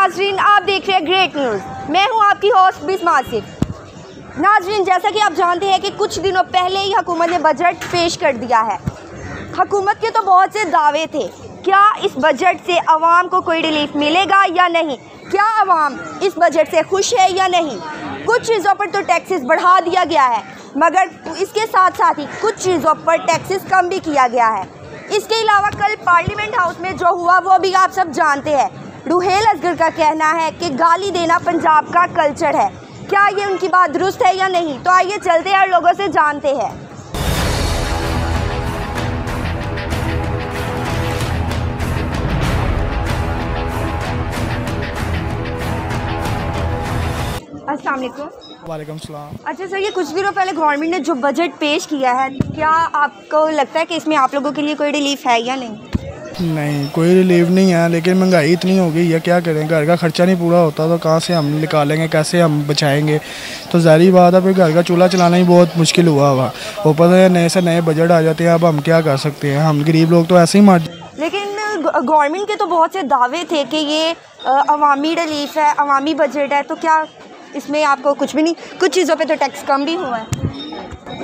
नाजरीन, आप देख रहे हैं ग्रेट न्यूज़। मैं हूं आपकी होस्ट बिस्मा आसिफ। नाजरीन, जैसा कि आप जानते हैं कि कुछ दिनों पहले ही हुकूमत ने बजट पेश कर दिया है। हुकूमत के तो बहुत से दावे थे। क्या इस बजट से आवाम को कोई रिलीफ मिलेगा या नहीं? क्या आवाम इस बजट से खुश है या नहीं? कुछ चीज़ों पर तो टैक्सेस बढ़ा दिया गया है, मगर इसके साथ साथ ही कुछ चीज़ों पर टैक्सेस कम भी किया गया है। इसके अलावा कल पार्लियामेंट हाउस में जो हुआ वो भी आप सब जानते हैं। रुहेल असगर का कहना है कि गाली देना पंजाब का कल्चर है। क्या ये उनकी बात दुरुस्त है या नहीं? तो आइए चलते हैं और लोगों से जानते हैं। अस्सलाम वालेकुम। वालेकुम सलाम। अच्छा सर, ये कुछ दिनों पहले गवर्नमेंट ने जो बजट पेश किया है, क्या आपको लगता है कि इसमें आप लोगों के लिए कोई रिलीफ है या नहीं? नहीं, कोई रिलीफ नहीं है, लेकिन महंगाई इतनी हो गई है, क्या करें? घर का खर्चा नहीं पूरा होता तो कहाँ से हम निकालेंगे, कैसे हम बचाएंगे? तो ज़ाहिर बात है, फिर घर का चूल्हा चलाना ही बहुत मुश्किल हुआ हुआ। ऊपर से नए नए बजट आ जाते हैं, अब हम क्या कर सकते हैं? हम गरीब लोग तो ऐसे ही मार। लेकिन गवर्नमेंट के तो बहुत से दावे थे कि ये अवामी रिलीफ है, अवामी बजट है, तो क्या इसमें आपको कुछ भी नहीं? कुछ चीज़ों पे तो टैक्स कम भी हुआ है।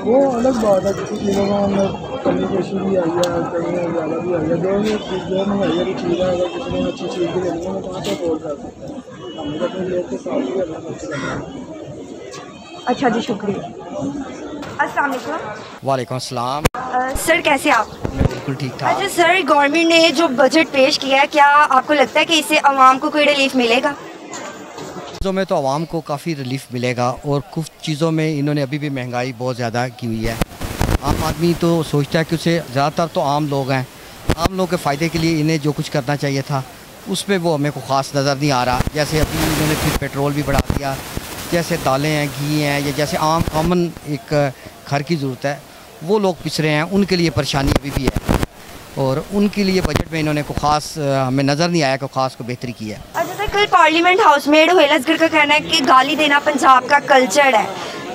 वो अलग बात है, कुछ चीज़ों में कम्युनिकेशन भी आई है, कहीं ज़्यादा भी आई है। जो महंगाई की चीज़ है, अगर किसी ने अच्छी चीज़ भी लेनी है वो कहाँ से अफोर्ड कर सकते हैं? हमें तो अपने लोग के साथ ही करना पड़ता है। अच्छा जी, शुक्रिया। अस्सलाम वालेकुम। वालेकुम सलाम। सर, कैसे आप? बिल्कुल ठीक ठाक। अच्छा सर, गवर्नमेंट ने जो बजट पेश किया है, क्या आपको लगता है कि इससे आवाम को कोई रिलीफ मिलेगा? चीज़ों में तो आवाम को काफ़ी रिलीफ मिलेगा, और कुछ चीज़ों में इन्होंने अभी भी महंगाई बहुत ज़्यादा की हुई है। आम आदमी तो सोचता है कि उसे, ज़्यादातर तो आम लोग हैं, आम लोग के फ़ायदे के लिए इन्हें जो कुछ करना चाहिए था उसमें वो हमें को ख़ास नज़र नहीं आ रहा। जैसे अभी इन्होंने फिर पेट्रोल भी बढ़ा दिया, जैसे दालें हैं, घी हैं, या जैसे आम कॉमन एक घर की ज़रूरत है, वो लोग पिछड़े हैं, उनके लिए परेशानी अभी भी है, और उनके लिए बजट में इन्होंने को ख़ास हमें नज़र नहीं आया कि ख़ास को बेहतरी की है। अच्छा सर, कल पार्लियामेंट हाउस में रुहेल असगर का कहना है कि गाली देना पंजाब का कल्चर है,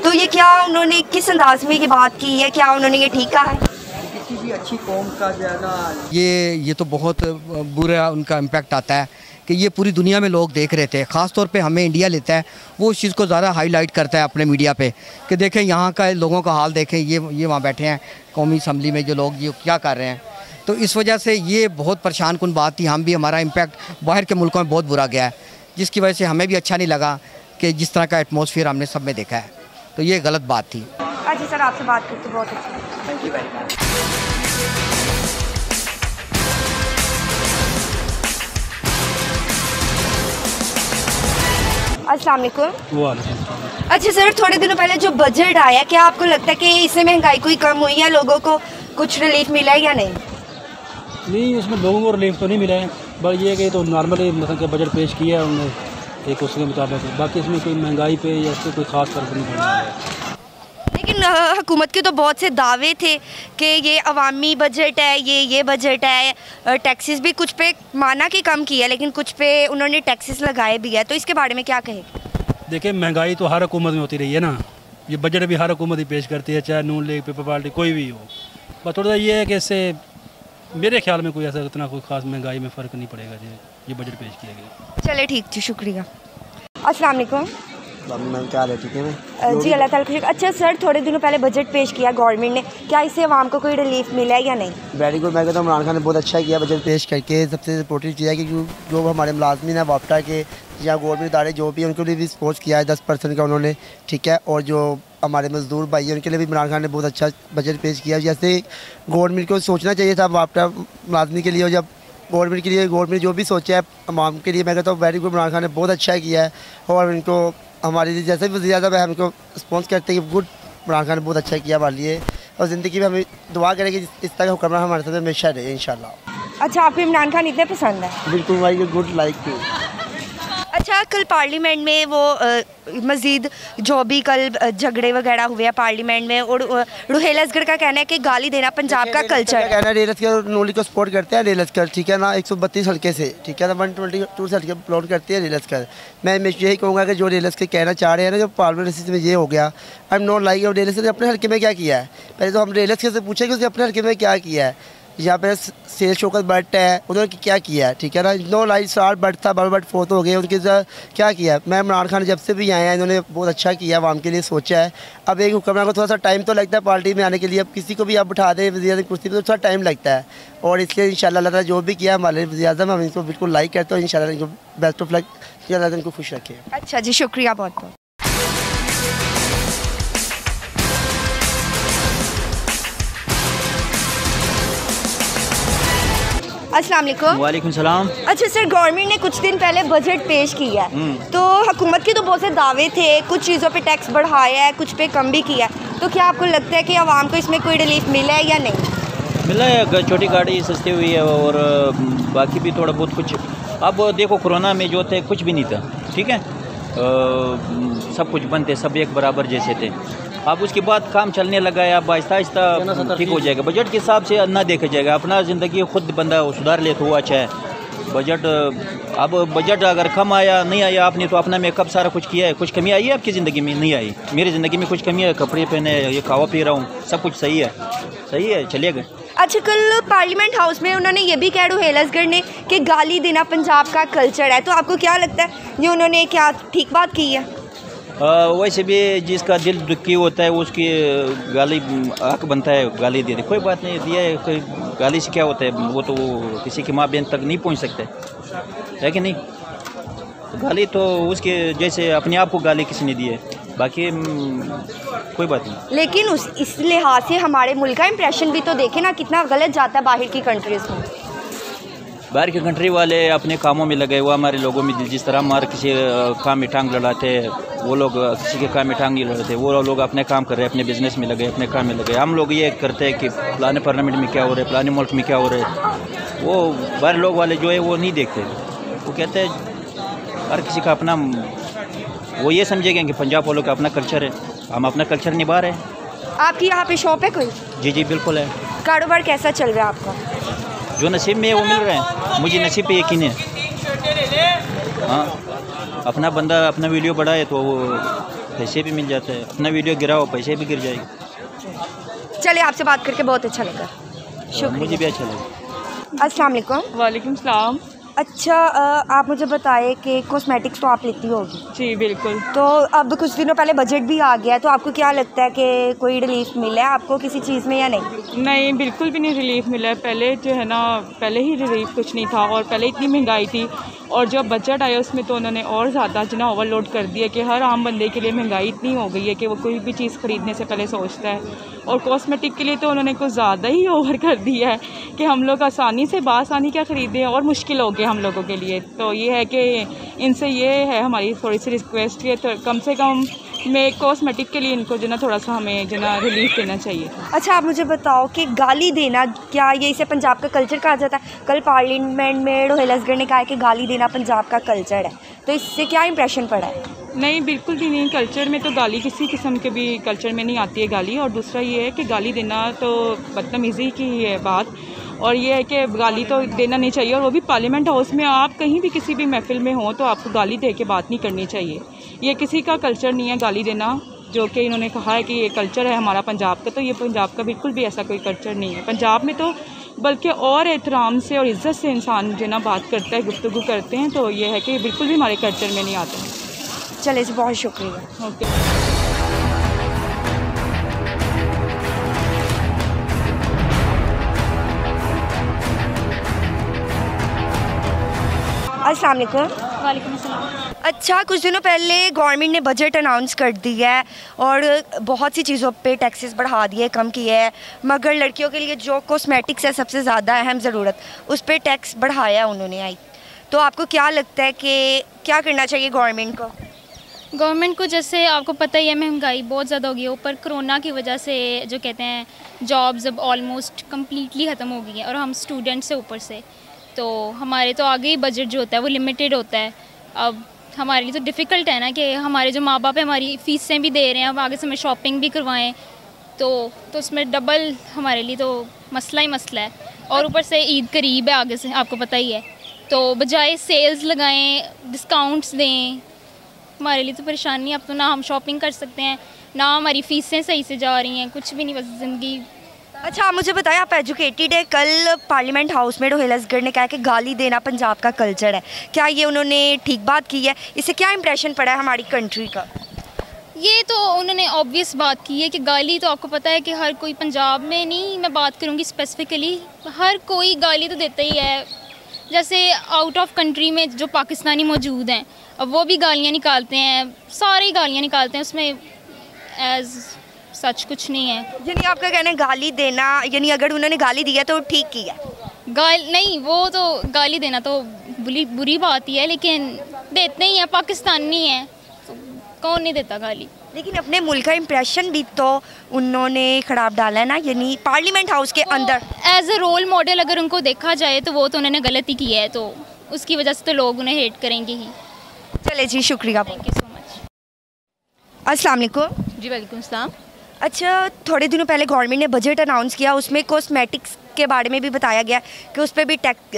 तो ये क्या उन्होंने किस अंदाज में ये बात की है? क्या उन्होंने ये ठीक कहा है? किसी भी अच्छी कौम का ज़्यादा ये तो बहुत बुरा उनका इम्पैक्ट आता है कि ये पूरी दुनिया में लोग देख रहे थे। ख़ास तौर पे हमें इंडिया लेता है, वो उस चीज़ को ज़्यादा हाईलाइट करता है अपने मीडिया पे कि देखें यहाँ का लोगों का हाल, देखें ये वहाँ बैठे हैं कौमी असम्बली में जो लोग, ये क्या कर रहे हैं। तो इस वजह से ये बहुत परेशान कुन बात थी। हम भी, हमारा इम्पैक्ट बाहर के मुल्कों में बहुत बुरा गया है, जिसकी वजह से हमें भी अच्छा नहीं लगा कि जिस तरह का एटमॉस्फेयर हमने सब में देखा है, तो ये गलत बात थी। अच्छा सर, आपसे बात करके बहुत अच्छा। Thank you very much. अस्सलाम वालेकुम। अच्छा सर, थोड़े दिनों पहले जो बजट आया, क्या आपको लगता है कि इससे महंगाई कोई कम हुई है, लोगों को कुछ रिलीफ मिला है या नहीं? नहीं, उसमें लोगों को रिलीफ तो नहीं मिला है, बस ये कि तो नॉर्मली मतलब कि बजट पेश किया है उन्होंने एक उसके मुताबिक, बाकी इसमें कोई महंगाई पे या इससे कोई ख़ास फर्क नहीं पड़ा है। लेकिन हुकूमत के तो बहुत से दावे थे कि ये अवामी बजट है, ये बजट है। टैक्सेस भी कुछ पे माना कि कम किया, लेकिन कुछ पे उन्होंने टैक्सेस लगाए भी है, तो इसके बारे में क्या कहें? देखिए, महंगाई तो हर हुकूमत में होती रही है ना, ये बजट भी हर हुकूमत ही पेश करती है, चाहे नून लीग, पीपल पार्टी, कोई भी हो। बस थोड़ा सा ये है कि इससे मेरे ख्याल में कोई ऐसा इतना कोई ख़ास महंगाई में फ़र्क नहीं पड़ेगा जी, ये बजट पेश किया गया। चले ठीक जी, शुक्रिया। अस्सलाम वालेकुम। मैम क्या हाल है? ठीक है मैं जी, अल्लाह ताला खुश। अच्छा सर, थोड़े दिनों पहले बजट पेश किया गवर्नमेंट ने, क्या इससे आवाम को कोई रिलीफ मिला है या नहीं? Very good. मैं कहता हूँ इमरान खान ने बहुत अच्छा किया बजट पेश करके। सबसे इम्पोर्टेंट चीज़ है कि जो हमारे मुलाजमीन है वाफ्टा के या गवर्नमेंट इदारे जो भी, उनके लिए भी सपोर्ट किया है 10% का उन्होंने, ठीक है। और जो हमारे मजदूर भाई हैं उनके लिए भी इमरान खान ने बहुत अच्छा बजट पेश किया। जैसे गवर्नमेंट को सोचना चाहिए था वाफ्टा मुलाजमी के लिए, और जब गवर्नमेंट के लिए गवर्नमेंट जो भी सोचा है अवाम के लिए, मैं कहता हूँ वेरी गुड, इमरान खान ने बहुत अच्छा किया है। और इनको हमारे लिए जैसे भी ज़्यादा वह हमको रिस्पॉन्स करते हैं कि गुड, इमरान खान ने बहुत अच्छा किया हमारे लिए, और ज़िंदगी में हमें दुआ करें कि इस तरह हुक्मरान हमारे साथ हमेशा रहे इंशाल्लाह। अच्छा, आपको इमरान खान इतने पसंद है? बिल्कुल भाई, गुड लाइक टू। अच्छा, कल पार्लियामेंट में वो मज़ीद जो भी कल झगड़े वगैरह हुए हैं पार्लियामेंट में, और रुहेल असगर का कहना है कि गाली देना पंजाब का कल्चर है। कहना है रेल असगर नोली को सपोर्ट करते हैं, रेल असगर, ठीक है ना, 132 हल्के से, ठीक है ना, 122 हल्के प्लॉट करते हैं रेल असगर। मैं यही कहूँगा कि जो रेल असगर कहना चाह रहे हैं ना, जो पार्लियामेंट में ये हो गया, I am not like rail Asgar ने अपने हल्के में क्या किया है। पहले तो हम रेल असगर से पूछे कि उसने अपने हल्के में क्या किया है। यहाँ पे सेल शौकत भट्ट है, उन्होंने क्या किया है, ठीक है ना। 9 लाइट स्टार भट्ट था, बाबर भट्ट फोत हो गए, उनके क्या किया। मैं इमरान खान जब से भी आए हैं इन्होंने बहुत अच्छा किया, आवाम के लिए सोचा है। अब एक हुक्मरान को थोड़ा सा टाइम तो लगता है पार्टी में आने के लिए, अब किसी को भी आप उठा दें वज़ीर आज़म कुर्सी पर तो थोड़ा टाइम लगता है, और इसलिए इंशाल्लाह अल्लाह ताला जो भी किया हमारे वज़ीर आज़म, हम इनको बिल्कुल लाइक करते हैं, इंशाल्लाह इनको बेस्ट ऑफ लक, अल्लाह इनको खुश रखे। अच्छा जी, शुक्रिया बहुत बहुत। अस्सलाम वालेकुम। वालेकुम सलाम। अच्छा सर, गवर्नमेंट ने कुछ दिन पहले बजट पेश किया है, तो हुकूमत के तो बहुत से दावे थे, कुछ चीज़ों पे टैक्स बढ़ाया है, कुछ पे कम भी किया है, तो क्या आपको लगता है कि आवाम को इसमें कोई रिलीफ मिला है या नहीं? मिला है, छोटी गाड़ी सस्ती हुई है और बाकी भी थोड़ा बहुत कुछ। अब देखो कोरोना में जो थे कुछ भी नहीं था, ठीक है, सब कुछ बंद थे, सब एक बराबर जैसे थे। अब उसके बाद काम चलने लगा है, अब आहिस्ता आहिस्ता ठीक हो जाएगा। बजट के हिसाब से ना देखा जाएगा, अपना ज़िंदगी खुद बंदा सुधार ले तो वो अच्छा है। बजट अब बजट अगर कम आया नहीं आया, आपने तो अपना मेकअप सारा कुछ किया है, कुछ कमी आई है आपकी ज़िंदगी में? नहीं आई। मेरी ज़िंदगी में कुछ कमी है, कपड़े पहने, ये खावा पी रहा हूँ, सब कुछ सही है चलेगा। अच्छा, कल पार्लियामेंट हाउस में उन्होंने ये भी कहा हेलसगढ़ ने कि गाली देना पंजाब का कल्चर है, तो आपको क्या लगता है ये उन्होंने क्या ठीक बात की है? वैसे भी जिसका दिल दुखी होता है उसकी गाली हक बनता है, गाली दे दे, कोई बात नहीं, दिया है, कोई गाली से क्या होता है, वो तो किसी की माँ बहन तक नहीं पहुंच सकते, है कि नहीं। गाली तो उसके जैसे अपने आप को गाली किसी ने दी है, बाकी कोई बात नहीं। लेकिन इस लिहाज से हमारे मुल्क का इंप्रेशन भी तो देखे ना, कितना गलत जाता है बाहर की कंट्रीज़ में। बाहर के कंट्री वाले अपने कामों में लगे, वो हमारे लोगों में जिस तरह हमारे किसी काम में टांग लड़ाते, वो लोग किसी के काम में टांग नहीं लड़ाते, वो लोग अपने काम कर रहे हैं, अपने बिजनेस में लगे, अपने काम में लगे। हम लोग ये करते हैं कि फलाने पार्लियामेंट में क्या हो रहा है, फलाने मुल्क में क्या हो रहा है, वो बाहर लोग वाले जो है वो नहीं देखते। वो कहते हैं हर किसी का अपना, वो ये समझेंगे कि पंजाब वालों का अपना कल्चर है, हम अपना कल्चर निभा रहे हैं। आपकी यहाँ पे शॉप है कोई? जी बिल्कुल है। कारोबार कैसा चल रहा है आपका? जो नसीब में है वो मिल रहा है, मुझे नसीब पे यकीन है। हाँ, अपना बंदा अपना वीडियो बढ़ाए तो वो पैसे भी मिल जाते हैं, अपना वीडियो गिराओ पैसे भी गिर जाएगी। चलिए, आपसे बात करके बहुत अच्छा लगा, शुक्रिया। मुझे भी अच्छा लगा। अस्सलाम वालेकुम। वालेकुम सलाम। अच्छा, आप मुझे बताएं कि कॉस्मेटिक्स तो आप लेती होगी? जी बिल्कुल। तो अब कुछ दिनों पहले बजट भी आ गया है, तो आपको क्या लगता है कि कोई रिलीफ मिला है आपको किसी चीज़ में या नहीं? नहीं, बिल्कुल भी नहीं रिलीफ मिला है। पहले जो है ना, पहले ही रिलीफ कुछ नहीं था, और पहले इतनी महंगाई थी, और जब बजट आया उसमें तो उन्होंने और ज़्यादा जो ना ओवरलोड कर दिया कि हर आम बंदे के लिए महंगाई इतनी हो गई है कि वो कोई भी चीज़ ख़रीदने से पहले सोचता है। और कॉस्मेटिक के लिए तो उन्होंने कुछ ज़्यादा ही ओवर कर दिया है कि हम लोग आसानी से बासानी क्या ख़रीदें, और मुश्किल हो गया हम लोगों के लिए। तो ये है कि इनसे ये है हमारी थोड़ी सी रिक्वेस्ट है, तो कम से कम मैं कॉस्मेटिक के लिए इनको जो ना थोड़ा सा हमें जो ना रिलीफ देना चाहिए। अच्छा, आप मुझे बताओ कि गाली देना, क्या ये इसे पंजाब का कल्चर कहा जाता है? कल पार्लियामेंट में हेलसगढ़ ने कहा है कि गाली देना पंजाब का कल्चर है, तो इससे क्या इंप्रेशन पड़ा है? नहीं, बिल्कुल भी नहीं। कल्चर में तो गाली किसी किस्म के भी कल्चर में नहीं आती है गाली। और दूसरा ये है कि गाली देना तो बदतमीज़ी की ही है बात, और ये है कि गाली तो देना नहीं चाहिए, और वो भी पार्लियामेंट हाउस में। आप कहीं भी किसी भी महफिल में हो तो आपको गाली दे के बात नहीं करनी चाहिए। ये किसी का कल्चर नहीं है गाली देना, जो कि इन्होंने कहा है कि ये कल्चर है हमारा पंजाब का, तो ये पंजाब का बिल्कुल भी ऐसा कोई कल्चर नहीं है। पंजाब में तो बल्कि और एहतराम से और इज़्ज़त से इंसान जो ना बात करता है, गुफ्तगू करते हैं, तो ये है कि बिल्कुल भी हमारे कल्चर में नहीं आते हैं। चले जी, बहुत शुक्रिया। ओके। अस्सलाम वालेकुम। वालेकुम अस्सलाम। अच्छा, कुछ दिनों पहले गवर्नमेंट ने बजट अनाउंस कर दिया है और बहुत सी चीज़ों पे टैक्सेस बढ़ा दिए, कम किए हैं, मगर लड़कियों के लिए जो कॉस्मेटिक्स है सबसे ज़्यादा अहम ज़रूरत, उस पर टैक्स बढ़ाया उन्होंने। आई तो आपको क्या लगता है कि क्या करना चाहिए गवर्नमेंट को? गवर्नमेंट को, जैसे आपको पता ही है महंगाई बहुत ज़्यादा हो गई है, ऊपर कोरोना की वजह से जो कहते हैं जॉब्स अब ऑलमोस्ट कम्प्लीटली ख़त्म हो गई हैं, और हम स्टूडेंट्स से ऊपर से तो हमारे तो आगे ही बजट जो होता है वो लिमिटेड होता है। अब हमारे लिए तो डिफ़िकल्ट है ना कि हमारे जो माँ बाप हैं हमारी फ़ीसें भी दे रहे हैं, अब आगे से हमें शॉपिंग भी करवाएं, तो उसमें डबल हमारे लिए तो मसला ही मसला है। और ऊपर से ईद करीब है आगे से, आपको पता ही है, तो बजाय सेल्स लगाएं, डिस्काउंट्स दें, हमारे लिए तो परेशानी है। अब तो ना हम शॉपिंग कर सकते हैं, ना हमारी फ़ीसें सही से जा रही हैं, कुछ भी नहीं, बस ज़िंदगी अच्छा, आप मुझे बताएं, आप एजुकेटेड है। कल पार्लियामेंट हाउस में रोहेल असगर ने कहा कि गाली देना पंजाब का कल्चर है, क्या ये उन्होंने ठीक बात की है? इससे क्या इंप्रेशन पड़ा है हमारी कंट्री का? ये तो उन्होंने ऑब्वियस बात की है कि गाली तो आपको पता है कि हर कोई, पंजाब में नहीं मैं बात करूँगी स्पेसिफिकली, हर कोई गाली तो देता ही है। जैसे आउट ऑफ कंट्री में जो पाकिस्तानी मौजूद हैं, अब वो भी गालियाँ निकालते हैं, सारे गालियाँ निकालते हैं, उसमें एज सच कुछ नहीं है। यानी आपका कहना है गाली देना, यानी अगर उन्होंने गाली दी है तो ठीक की है? नहीं, वो तो गाली देना तो बुरी बात ही है, लेकिन देते ही हैं, पाकिस्तानी है तो कौन नहीं देता गाली। लेकिन अपने मुल्क का इंप्रेशन भी तो उन्होंने ख़राब डाला है ना, यानी पार्लियामेंट हाउस के अंदर। एज ए रोल मॉडल अगर उनको देखा जाए तो वो तो उन्होंने गलती की है, तो उसकी वजह से तो लोग उन्हें हेट करेंगे ही। चले जी, शुक्रिया, थैंक यू सो मच। अस्सलाम वालेकुम। जी वालेकुम सलाम। अच्छा, थोड़े दिनों पहले गवर्नमेंट ने बजट अनाउंस किया, उसमें कॉस्मेटिक्स के बारे में भी बताया गया कि उस पर भी टैक्स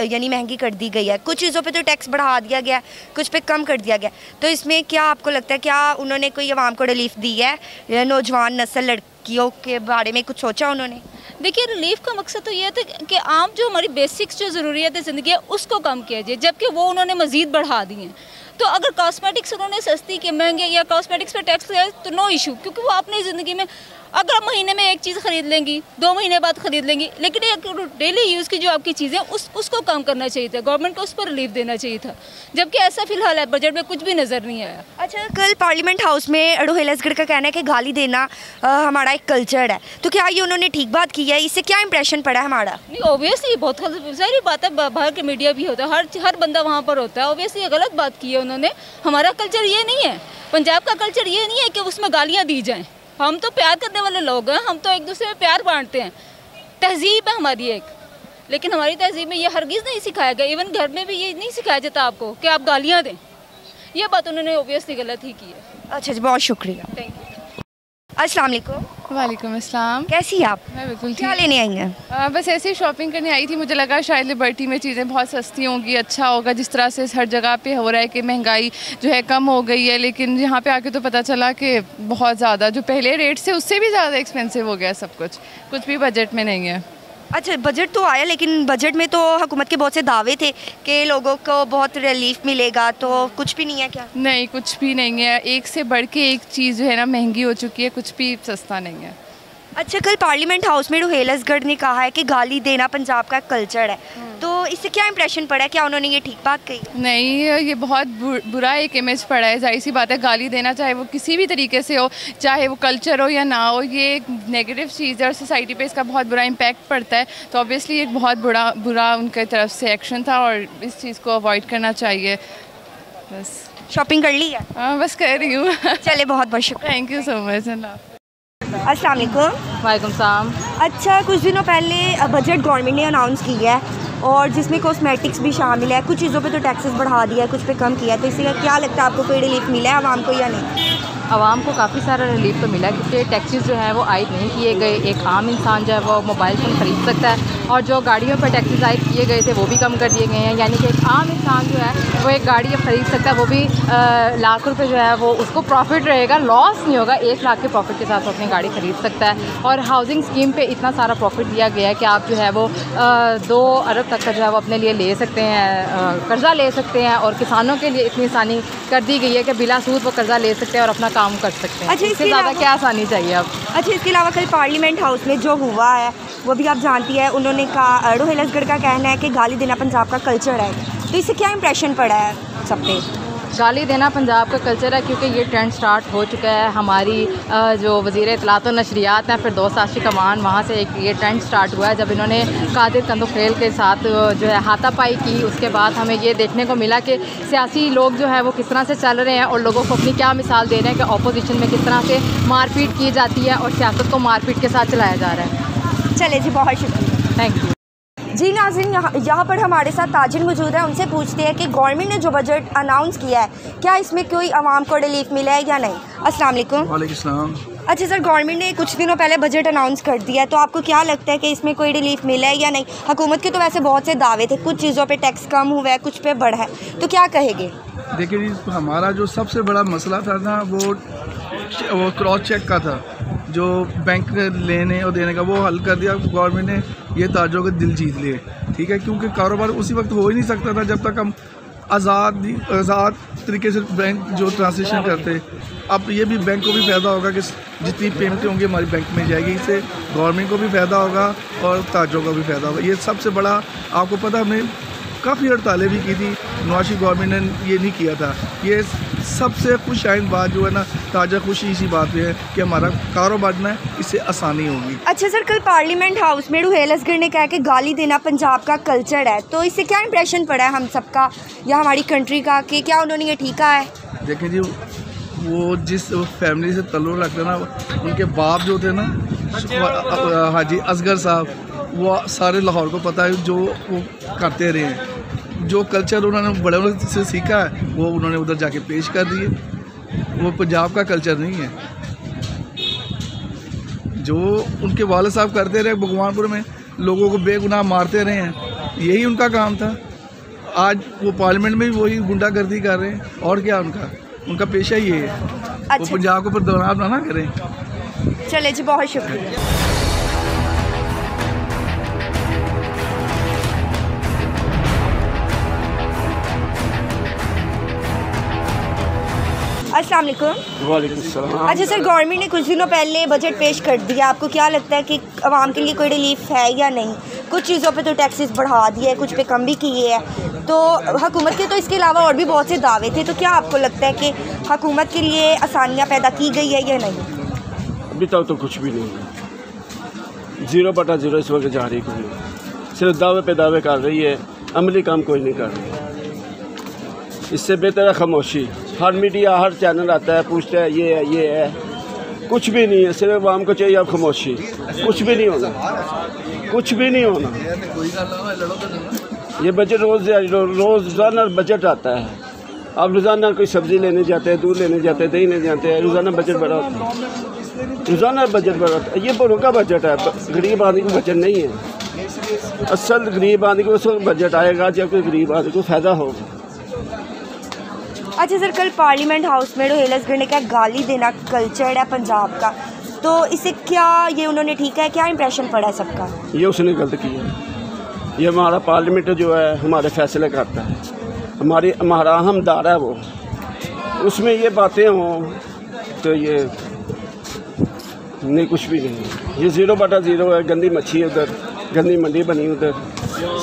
यानी महंगी कर दी गई है। कुछ चीज़ों पे तो टैक्स बढ़ा दिया गया, कुछ पे कम कर दिया गया। तो इसमें क्या आपको लगता है, क्या उन्होंने कोई आवाम को रिलीफ दी है या नौजवान नस्ल लड़कियों के बारे में कुछ सोचा उन्होंने? देखिए, रिलीफ का मकसद तो ये था कि आम जो हमारी बेसिक्स जो ज़रूरियात ज़िंदगी है उसको कम किया जाए, जबकि वो उन्होंने मज़ीद बढ़ा दी हैं। तो अगर कॉस्मेटिक्स उन्होंने सस्ती के महंगे या कॉस्मेटिक्स पे टैक्स लगाया तो नो इशू, क्योंकि वो अपनी ज़िंदगी में अगर आप महीने में एक चीज़ ख़रीद लेंगी, 2 महीने बाद ख़रीद लेंगी, लेकिन एक डेली यूज़ की जो आपकी चीज़ें उसको कम करना चाहिए था, गवर्नमेंट को उस पर रिलीफ देना चाहिए था, जबकि ऐसा फ़िलहाल है बजट में कुछ भी नज़र नहीं आया। अच्छा, कल पार्लियामेंट हाउस में रोहेल असगर का कहना है कि गाली देना हमारा एक कल्चर है, तो क्या ये उन्होंने ठीक बात की है? इससे क्या इंप्रेशन पड़ा है हमारा? नहीं, ऑब्वियसली बहुत सारी बात है, बाहर के मीडिया भी होता है, हर बंदा वहाँ पर होता है। ऑब्वियसली गलत बात की है उन्होंने। हमारा कल्चर ये नहीं है, पंजाब का कल्चर ये नहीं है कि उसमें गालियाँ दी जाएँ। हम तो प्यार करने वाले लोग हैं, हम तो एक दूसरे में प्यार बांटते हैं, तहजीब है हमारी एक। लेकिन हमारी तहजीब में ये हरगिज़ नहीं सिखाया गया, इवन घर में भी ये नहीं सिखाया जाता आपको कि आप गालियाँ दें। ये बात उन्होंने ऑब्वियसली गलत ही की है। अच्छा जी, बहुत शुक्रिया, थैंक यू। अस्सलाम वालेकुम। वालेकुम अस्सलाम। कैसी हैं आप? मैं बिल्कुल क्या लेने आई हैं? बस ऐसे ही शॉपिंग करने आई थी। मुझे लगा शायद लिबर्टी में चीज़ें बहुत सस्ती होंगी, अच्छा होगा, जिस तरह से हर जगह पे हो रहा है कि महंगाई जो है कम हो गई है, लेकिन यहाँ पे आके तो पता चला कि बहुत ज़्यादा, जो पहले रेट से उससे भी ज़्यादा एक्सपेंसिव हो गया सब कुछ भी बजट में नहीं है। अच्छा, बजट तो आया, लेकिन बजट में तो हुकूमत के बहुत से दावे थे कि लोगों को बहुत रिलीफ मिलेगा, तो कुछ भी नहीं है क्या? नहीं, कुछ भी नहीं है। एक से बढ़ के एक चीज़ जो है ना महंगी हो चुकी है, कुछ भी सस्ता नहीं है। अच्छा, कल पार्लियामेंट हाउस में रोहेल असगर ने कहा है कि गाली देना पंजाब का कल्चर है, तो इससे क्या इंप्रेशन पड़ा है? क्या उन्होंने ये ठीक बात कही? नहीं, ये बहुत बुरा एक इमेज पड़ा है। जाहिर सी बात है, गाली देना चाहे वो किसी भी तरीके से हो, चाहे वो कल्चर हो या ना हो, ये एक नेगेटिव चीज़ है और सोसाइटी पे इसका बहुत बुरा इम्पैक्ट पड़ता है। तो ऑब्वियसली एक बहुत बुरा उनकी तरफ से एक्शन था और इस चीज़ को अवॉइड करना चाहिए। बस। शॉपिंग कर ली है? हाँ, बस कर रही हूँ। चले, बहुत बहुत शुक्रिया। Thank you so much. अस्सलाम वालेकुम। वालेकुम सलाम। अच्छा, कुछ दिनों पहले बजट गवर्नमेंट ने अनाउंस किया है और जिसमें कॉस्मेटिक्स भी शामिल है, कुछ चीज़ों पे तो टैक्सेस बढ़ा दिया है, कुछ पे कम किया है, तो इससे क्या लगता है आपको, कोई रिलीफ मिला है आवाम को या नहीं? आवाम को काफ़ी सारा रिलीफ तो मिला, क्योंकि टैक्सेस जो है वो आयद नहीं किए गए। एक आम इंसान जो है वो मोबाइल फ़ोन ख़रीद सकता है, और जो गाड़ियों पर टैक्सेस आयद किए गए थे वो भी कम कर दिए गए हैं। यानी कि एक आम इंसान जो है वो एक गाड़ी अब ख़रीद सकता है, वो भी लाख रुपए जो है वो उसको प्रॉफिट रहेगा, लॉस नहीं होगा। 1 लाख के प्रॉफिट के साथ वो अपनी गाड़ी ख़रीद सकता है। और हाउसिंग स्कीम पे इतना सारा प्रॉफिट दिया गया है कि आप जो है वो 2 अरब तक का जो है वो अपने लिए ले सकते हैं, कर्ज़ा ले सकते हैं। और किसानों के लिए इतनी आसानी कर दी गई है कि बिला सूद वो कर्ज़ा ले सकते हैं और अपना काम कर सकते हैं। अच्छा, इससे ज़्यादा क्या आसानी चाहिए अब? अच्छा, इसके अलावा कल पार्लियामेंट हाउस में जो हुआ है वो भी आप जानती है, उन्होंने कहा, रोहेल असगर का कहना है कि गाली देना पंजाब का कल्चर है, तो इससे क्या इंप्रेशन पड़ा है सब पे? गाली देना पंजाब का कल्चर है, क्योंकि ये ट्रेंड स्टार्ट हो चुका है। हमारी जो वज़ीर इत्तलात व नशरियात हैं फिरदौस आशिक अमान, वहाँ से एक ये ट्रेंड स्टार्ट हुआ है जब इन्होंने कादिर कंदुखेल के साथ जो है हाथापाई की। उसके बाद हमें ये देखने को मिला कि सियासी लोग जो है वो किस तरह से चल रहे हैं और लोगों को अपनी क्या मिसाल दे रहे हैं कि अपोजिशन में किस तरह से मारपीट की जाती है और सियासत को मारपीट के साथ चलाया जा रहा है। चले जी, बहुत शुक्रिया। Thank you. जी नाज़रीन, यहाँ पर हमारे साथ ताजिर मौजूद है, उनसे पूछते हैं कि गवर्नमेंट ने जो बजट अनाउंस किया है, क्या इसमें कोई आवाम को रिलीफ मिला है या नहीं? अस्सलाम वालेकुम। वालेकुम सलाम। अच्छा सर, गवर्नमेंट ने कुछ दिनों पहले बजट अनाउंस कर दिया है, तो आपको क्या लगता है कि इसमें कोई रिलीफ मिला है या नहीं? हुकूमत के तो वैसे बहुत से दावे थे, कुछ चीज़ों पे टैक्स कम हुआ है, कुछ पे बढ़ा है, तो क्या कहेंगे? देखिए, हमारा जो सबसे बड़ा मसला था ना वो क्रॉस चेक का था। जो बैंक लेने और देने का वो हल कर दिया गवर्नमेंट ने, ये ताजरों के दिल जीत लिए, ठीक है। क्योंकि कारोबार उसी वक्त हो ही नहीं सकता था जब तक हम आज़ाद तरीके से बैंक जो ट्रांजेक्शन करते। अब ये भी बैंक को भी फ़ायदा होगा कि जितनी पेमेंटें होंगी हमारी बैंक में जाएगी, इससे गवर्नमेंट को भी फ़ायदा होगा और ताजरों का भी फ़ायदा होगा। ये सबसे बड़ा, आपको पता हमने काफ़ी हड़तालें भी की थी, नवाज शरीफ गवर्नमेंट ने ये नहीं किया था। ये सबसे खुश आइन बात जो है ना, ताजा खुशी इसी बात पे है कि हमारा कारोबार ना इससे आसानी होगी। अच्छा सर, कल पार्लियामेंट हाउस में रुहेल असगर ने कहा कि गाली देना पंजाब का कल्चर है, तो इससे क्या इंप्रेशन पड़ा है हम सबका या हमारी कंट्री का, कि क्या उन्होंने ये ठीक कहा है? देखें जी, वो जिस फैमिली से तल्लुक़ रखते ना, उनके बाप जो थे ना हाजी असगर साहब, वो सारे लाहौर को पता है जो वो करते रहे हैं। जो कल्चर उन्होंने बड़े से सीखा है वो उन्होंने उधर जाके पेश कर दिए। वो पंजाब का कल्चर नहीं है। जो उनके वालिद साहब करते रहे भगवानपुर में, लोगों को बेगुनाह मारते रहे हैं, यही उनका काम था। आज वो पार्लियामेंट में भी वही गुंडागर्दी कर रहे हैं, और क्या उनका पेशा ही ये है। अच्छा। वो पंजाब को बदनाम ना करें। चले जी, बहुत शुक्रिया। अस्सलाम वालेकुम। वालेकुम सलाम। अच्छा सर, गवर्नमेंट ने कुछ दिनों पहले बजट पेश कर दिया, आपको क्या लगता है कि आवाम के लिए कोई रिलीफ है या नहीं? कुछ चीज़ों पे तो टैक्सेस बढ़ा दिए, कुछ पे कम भी किए हैं, तो हुकूमत के तो इसके अलावा और भी बहुत से दावे थे, तो क्या आपको लगता है कि हुकूमत के लिए आसानियाँ पैदा की गई है या नहीं? अभी तक तो कुछ भी नहीं है। 0/0 इस वक्त जारी कोई, सिर्फ दावे पे दावे कर रही है, अमली काम कोई नहीं कर रही। इससे बेहतर है खामोशी। हर मीडिया, हर चैनल आता है, पूछता है ये है, कुछ भी नहीं है। सिर्फ आवाम को चाहिए अब खामोशी, कुछ भी नहीं होना, कुछ भी नहीं होना। ये बजट रोज़ाना बजट आता है। अब रोज़ाना कोई सब्ज़ी लेने जाते हैं, दूध लेने जाते हैं, दही लेने जाते हैं, रोज़ाना बजट बढ़ा होता है, रोज़ाना बजट बढ़ा होता है। ये बड़ों का बजट है, गरीब आदमी को बजट नहीं है। असल गरीब आदमी को उस वक्त बजट आएगा जब कोई गरीब आदमी को फ़ायदा होगा। अच्छा सर, कल पार्लियामेंट हाउस में रुहेल असगर ने कहा गाली देना कल्चर है पंजाब का, तो इससे क्या ये उन्होंने ठीक है, क्या इंप्रेशन पड़ा है सबका? ये उसने गलत किया। ये हमारा पार्लियामेंट जो है हमारे फैसले करता है, हमारा अहम दायरा है वो, उसमें ये बातें हों तो ये नहीं, कुछ भी नहीं। ये 0/0 है। गंदी मच्छी है उधर, गंदी मंडी बनी उधर,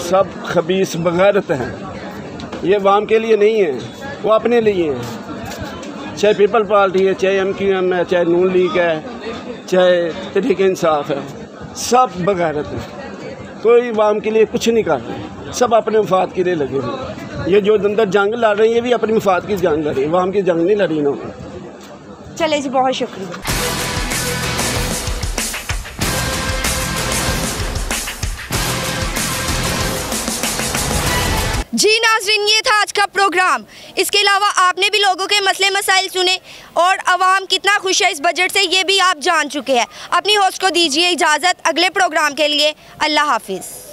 सब खबीस बगैरत हैं। ये आवाम के लिए नहीं है, वो अपने लिए हैं। चाहे पीपल पार्टी है, चाहे MQM है, चाहे नून लीग है, चाहे तहरीक इंसाफ है, सब बगैरत हैं। कोई आवाम के लिए कुछ नहीं कर रहे, सब अपने मफाद के लिए लगे हुए। ये जो अंदर जंग लड़ रही है, ये भी अपने मफाद की जंग लड़ी, आवाम की जंग नहीं लड़ी ना। चले जी, बहुत शुक्रिया। जी नाज़रीन, ये था आज का प्रोग्राम। इसके अलावा आपने भी लोगों के मसले मसाइल सुने और अवाम कितना खुश है इस बजट से, ये भी आप जान चुके हैं। अपनी होस्ट को दीजिए इजाज़त अगले प्रोग्राम के लिए। अल्लाह हाफिज़।